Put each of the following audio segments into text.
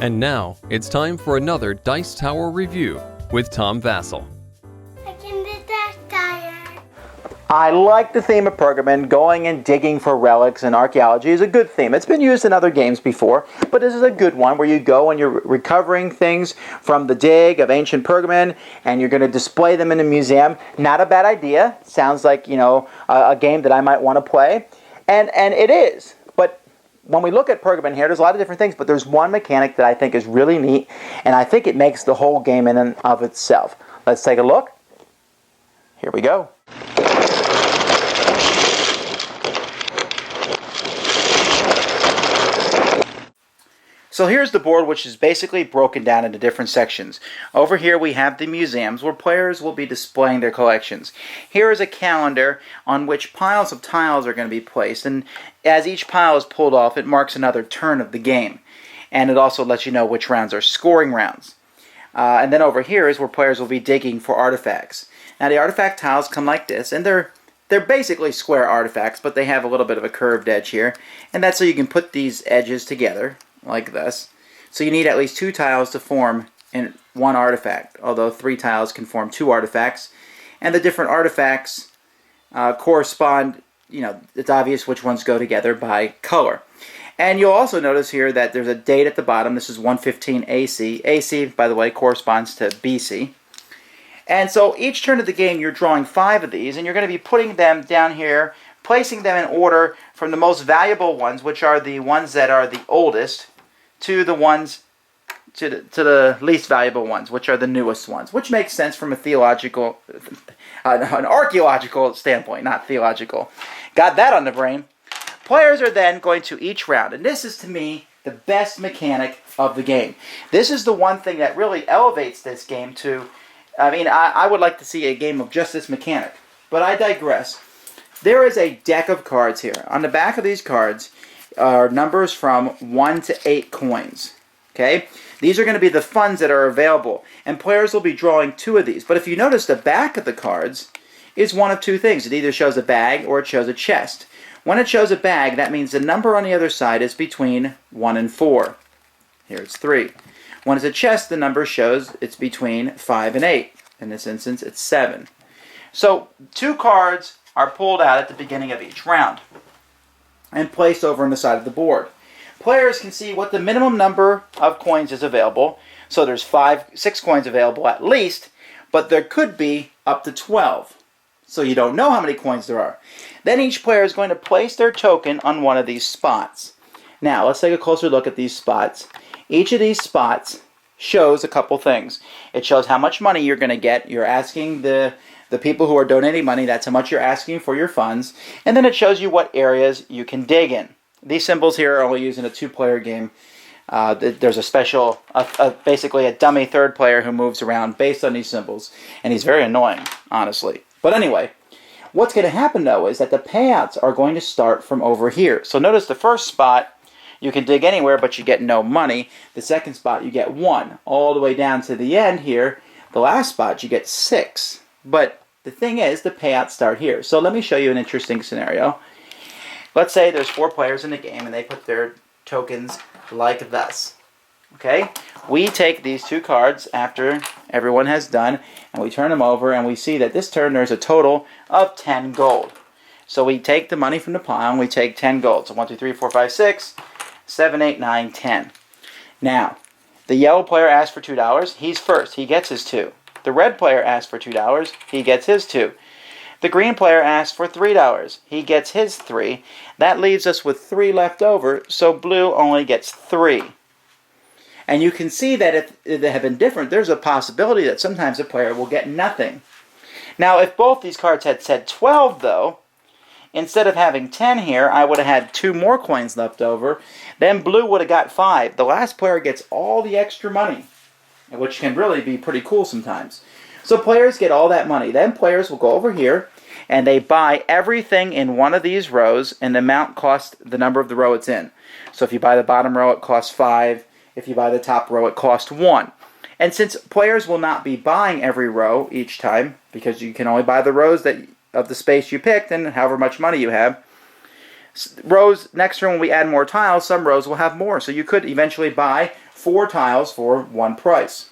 And now, it's time for another Dice Tower review with Tom Vasel. I like the theme of Pergamon. Going and digging for relics and archaeology is a good theme. It's been used in other games before, but this is a good one where you go and you're recovering things from the dig of ancient Pergamon and you're going to display them in a museum. Not a bad idea. Sounds like, a game that I might want to play. And it is. But when we look at Pergamon here, there's a lot of different things, but there's one mechanic that I think is really neat, and I think it makes the whole game in and of itself. Let's take a look. Here we go. So here's the board, which is basically broken down into different sections. Over here we have the museums where players will be displaying their collections. Here is a calendar on which piles of tiles are going to be placed, and as each pile is pulled off, it marks another turn of the game. And it also lets you know which rounds are scoring rounds. And then over here is where players will be digging for artifacts. Now the artifact tiles come like this, and they're basically square artifacts, but they have a little bit of a curved edge here. And that's so you can put these edges together like this. So you need at least 2 tiles to form in one artifact, although 3 tiles can form 2 artifacts. And the different artifacts correspond, it's obvious which ones go together by color. And you'll also notice here that there's a date at the bottom. This is 115 AC. AC, by the way, corresponds to BC. And so each turn of the game you're drawing 5 of these, and you're going to be putting them down here, placing them in order from the most valuable ones, which are the ones that are the oldest, to the ones to the least valuable ones, which are the newest ones, which makes sense from a theological, an archaeological standpoint, not theological. Got that on the brain. Players are then going to each round, and this is to me the best mechanic of the game. This is the one thing that really elevates this game to, I would like to see a game of just this mechanic, but I digress. There is a deck of cards here. On the back of these cards are numbers from 1 to 8 coins. Okay? These are going to be the funds that are available, and players will be drawing 2 of these. But if you notice, the back of the cards is one of 2 things. It either shows a bag or it shows a chest. When it shows a bag, that means the number on the other side is between 1 and 4. Here it's 3. When it's a chest, the number shows it's between 5 and 8. In this instance, it's 7. So 2 cards are pulled out at the beginning of each round and placed over on the side of the board. Players can see what the minimum number of coins is available. So there's 6 coins available at least, but there could be up to 12. So you don't know how many coins there are. Then each player is going to place their token on one of these spots. Now let's take a closer look at these spots. Each of these spots shows a couple things. It shows how much money you're going to get. You're asking the people who are donating money, that's how much you're asking for your funds. And then it shows you what areas you can dig in. These symbols here are only used in a 2-player game. There's a special, basically a dummy 3rd player who moves around based on these symbols. And he's very annoying, honestly. But anyway, what's going to happen though is that the payouts are going to start from over here. So notice the first spot, you can dig anywhere, but you get no money. The second spot, you get 1. All the way down to the end here, the last spot, you get 6. But the thing is, the payouts start here. So let me show you an interesting scenario. Let's say there's 4 players in the game, and they put their tokens like this. Okay? We take these 2 cards after everyone has done, and we turn them over, and we see that this turn there's a total of 10 gold. So we take the money from the pile, and we take 10 gold. So 1, 2, 3, 4, 5, 6, 7, 8, 9, 10. Now, the yellow player asked for $2. He's first. He gets his 2. The red player asked for $2. He gets his 2. The green player asked for $3. He gets his 3. That leaves us with 3 left over, so blue only gets 3. And you can see that if they have been different, there's a possibility that sometimes a player will get nothing. Now, if both these cards had said 12, though, instead of having 10 here, I would have had 2 more coins left over. Then blue would have got 5. The last player gets all the extra money, which can really be pretty cool sometimes. So players get all that money. Then players will go over here, and they buy everything in one of these rows, and the amount costs the number of the row it's in. So if you buy the bottom row, it costs 5. If you buy the top row, it costs 1. And since players will not be buying every row each time, because you can only buy the rows of the space you picked and however much money you have, rows next turn when we add more tiles, some rows will have more. So you could eventually buy 4 tiles for 1 price.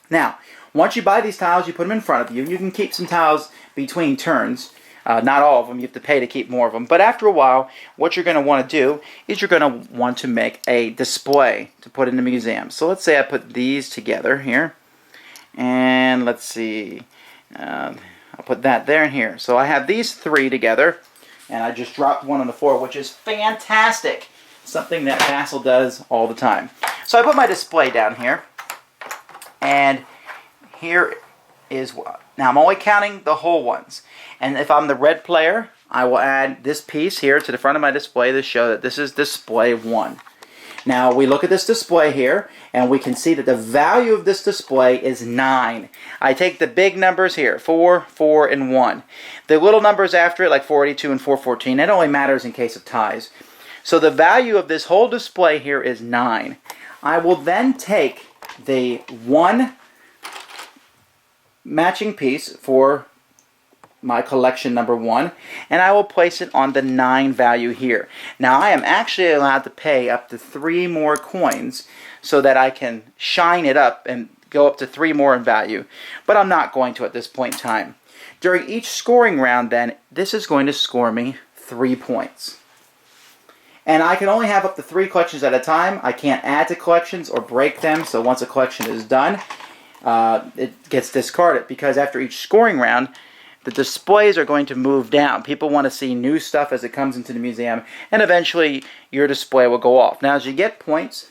Now, once you buy these tiles, you put them in front of you. You can keep some tiles between turns. Not all of them. You have to pay to keep more of them. But after a while, what you're going to want to do is you're going to want to make a display to put in the museum. So let's say I put these together here. And let's see. I'll put that there and here. So I have these 3 together. And I just dropped one on the floor, which is fantastic. Something that Vasel does all the time. So I put my display down here. And here is what. Now I'm only counting the whole ones. And if I'm the red player, I will add this piece here to the front of my display to show that this is display 1. Now we look at this display here and we can see that the value of this display is 9. I take the big numbers here, 4, 4, and 1. The little numbers after it, like 482 and 414, it only matters in case of ties. So the value of this whole display here is 9. I will then take the 1 matching piece for my collection number 1, and I will place it on the 9 value here. Now I am actually allowed to pay up to 3 more coins so that I can shine it up and go up to 3 more in value, but I'm not going to at this point in time. During each scoring round then, this is going to score me 3 points. And I can only have up to 3 collections at a time. I can't add to collections or break them, so once a collection is done, it gets discarded, because after each scoring round, the displays are going to move down. People want to see new stuff as it comes into the museum, and eventually your display will go off. Now, as you get points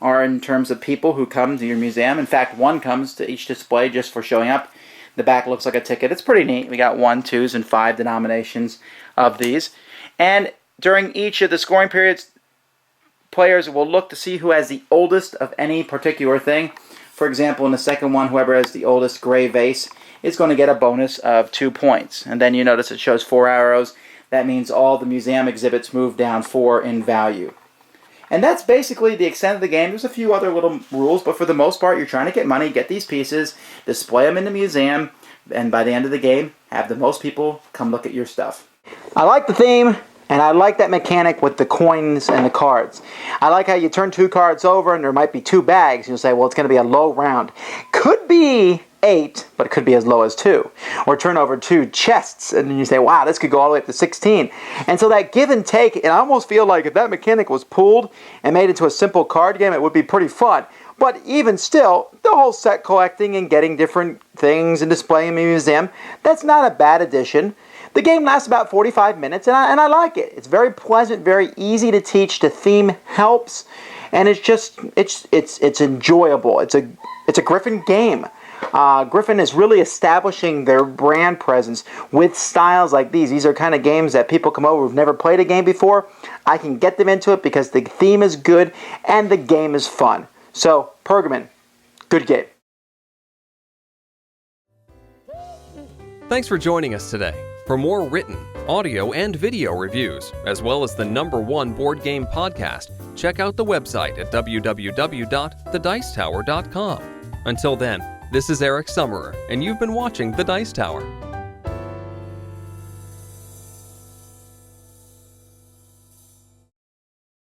are in terms of people who come to your museum. In fact, 1 comes to each display just for showing up. The back looks like a ticket. It's pretty neat. We got 1, 2s, and 5 denominations of these. And during each of the scoring periods, players will look to see who has the oldest of any particular thing. For example, in the second one, whoever has the oldest gray vase is going to get a bonus of 2 points. And then you notice it shows 4 arrows. That means all the museum exhibits move down 4 in value. And that's basically the extent of the game. There's a few other little rules, but for the most part, you're trying to get money, get these pieces, display them in the museum, and by the end of the game, have the most people come look at your stuff. I like the theme. And I like that mechanic with the coins and the cards. I like how you turn 2 cards over and there might be 2 bags. You'll say, well, it's going to be a low round. Could be 8, but it could be as low as 2. Or turn over 2 chests and then you say, wow, this could go all the way up to 16. And so that give and take, and I almost feel like if that mechanic was pulled and made into a simple card game, it would be pretty fun. But even still, the whole set collecting and getting different things and displaying in a museum, that's not a bad addition. The game lasts about 45 minutes, and I like it. It's very pleasant, very easy to teach. The theme helps, and it's enjoyable. It's a Gryphon game. Gryphon is really establishing their brand presence with styles like these. These are kind of games that people come over who've never played a game before. I can get them into it because the theme is good and the game is fun. So, Pergamon, good game. Thanks for joining us today. For more written, audio, and video reviews, as well as the #1 board game podcast, check out the website at www.thedicetower.com. Until then, this is Eric Summerer, and you've been watching The Dice Tower.